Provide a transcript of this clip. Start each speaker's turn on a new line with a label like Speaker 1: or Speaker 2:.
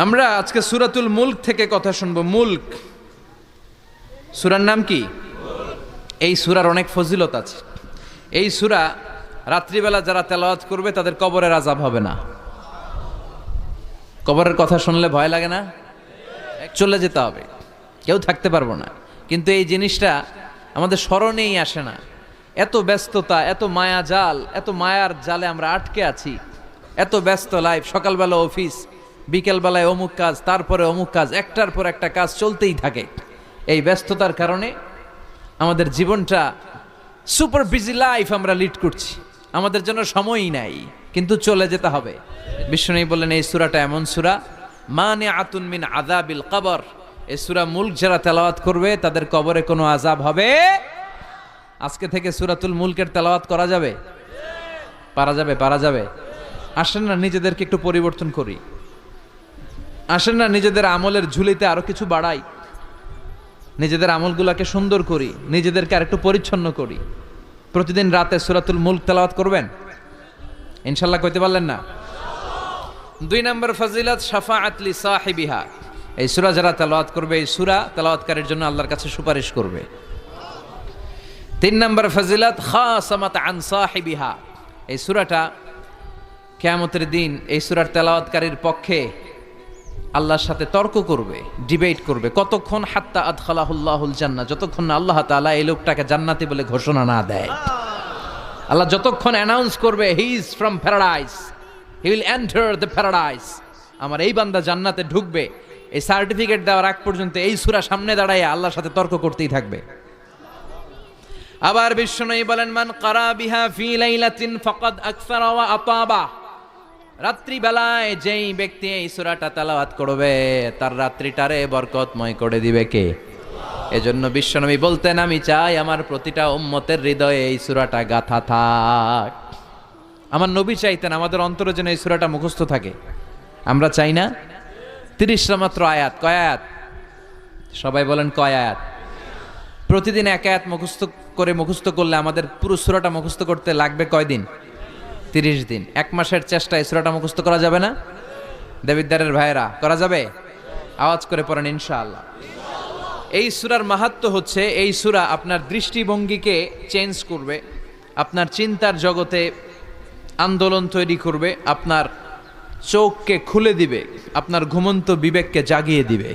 Speaker 1: আমরা আজকে সূরাতুল মুলক থেকে কথা শুনবো। মুলক সূরার নাম কি? এই সূরার অনেক ফজিলত আছে। এই সূরা রাত্রিবেলা যারা তেলাওয়াত করবে তাদের কবরের আযাব হবে না। কবরের কথা শুনলে ভয় লাগে না? চলে যেতে হবে, কেউ থাকতে পারবো না, কিন্তু এই জিনিসটা আমাদের স্মরণেই আসে না। এত ব্যস্ততা, এত মায়া জাল, এত মায়ার জালে আমরা আটকে আছি। এত ব্যস্ত লাইফ, সকালবেলা অফিস, বিকেলবেলায় অমুক কাজ, তারপরে অমুক কাজ, একটার পর একটা কাজ চলতেই থাকে। এই ব্যস্ততার কারণে আমাদের জীবনটা সুপার বিজি লাইফ আমরা লিড করছি, আমাদের জন্য সময়ই নাই, কিন্তু চলে যেতে হবে। বিশ্বনবী বললেন এই সূরাটা এমন সূরা মানিআতুন মিন আযাবিল কবর। এই সূরা মুলক যারা তেলাওয়াত করবে তাদের কবরে কোনো আযাব হবে। আজকে থেকে সূরাতুল মুলকের তেলাওয়াত করা যাবে? পারা যাবে। আসেন না নিজেদেরকে একটু পরিবর্তন করি, আসেন না নিজেদের আমলের ঝুলিতে আরো কিছু বাড়াই, নিজেদের আমলগুলোকে সুন্দর করি, নিজেদেরকে আর একটু পরিচ্ছন্ন করি। প্রতিদিন রাতে সূরাতুল মুলক তেলাওয়াত করবেন ইনশাআল্লাহ। কইতে পারলেন না? 2 নম্বর ফজিলত শাফাআত লি সাহিবিহা। এই সূরা যারা তেলাওয়াত করবে, এই সূরা তেলাওয়াতকারীর জন্য আল্লাহর কাছে সুপারিশ করবে। 3 নম্বর ফজিলত খাসামাত আন সাহিবিহা। এই সূরাটা কিয়ামতের দিন এই সূরার তেলাওয়াতকারীর পক্ষে আল্লাহর সাথে তর্ক করবে, ডিবেট করবে। কতক্ষণ? হাত্তা আদখালাহুল্লাহুল জান্নাহ, যতক্ষণ না আল্লাহ তাআলা এই লোকটাকে জান্নাতি বলে ঘোষণা না দেয়। আল্লাহ যতক্ষণ অ্যানাউন্স করবে he is from paradise, he will enter the paradise, আমার এই বান্দা জান্নাতে ঢুকবে, এই সার্টিফিকেট দেওয়ার আগ পর্যন্ত এই সূরা সামনে দাঁড়ায় আল্লাহর সাথে তর্ক করতেই থাকবে। আবার বিশ্বনবী বলেন মান ক্বারা বিহা ফি লাইলাতিন ফাকাদ আকসারা ওয়া আতাবা। রাত্রি বেলায় যেই ব্যক্তি এই সূরাটা তেলাওয়াত করবে তার রাত্রিটারে বরকতময় করে দিবে কে? এজন্য বিশ্বনবী বলতেন আমি চাই আমার প্রতিটা উম্মতের হৃদয়ে এই সূরাটা গাথা থাক। আমার নবী চাইতেন আমাদের অন্তরে যেন এই সূরাটা মুখস্থ থাকে। আমরা চাই না? 30টা মাত্র আয়াত। কয় আয়াত? সবাই বলেন কয় আয়াত? প্রতিদিন এক আয়াত মুখস্থ করলে আমাদের পুরো সূরাটা মুখস্থ করতে লাগবে কয়দিন? 30 দিন। 1 মাসের চেষ্টায় এই সূরাটা মুখস্থ করা যাবে না? দেবিদ্দারের ভাইয়েরা, করা যাবে? আওয়াজ করে পড়েন ইনশাআল্লাহ। এই সূরার মাহাত্ম্য হচ্ছে এই সূরা আপনার দৃষ্টিভঙ্গিকে চেঞ্জ করবে, আপনার চিন্তার জগতে আন্দোলন তৈরি করবে, আপনার চোখকে খুলে দিবে, আপনার ঘুমন্ত বিবেককে জাগিয়ে দিবে।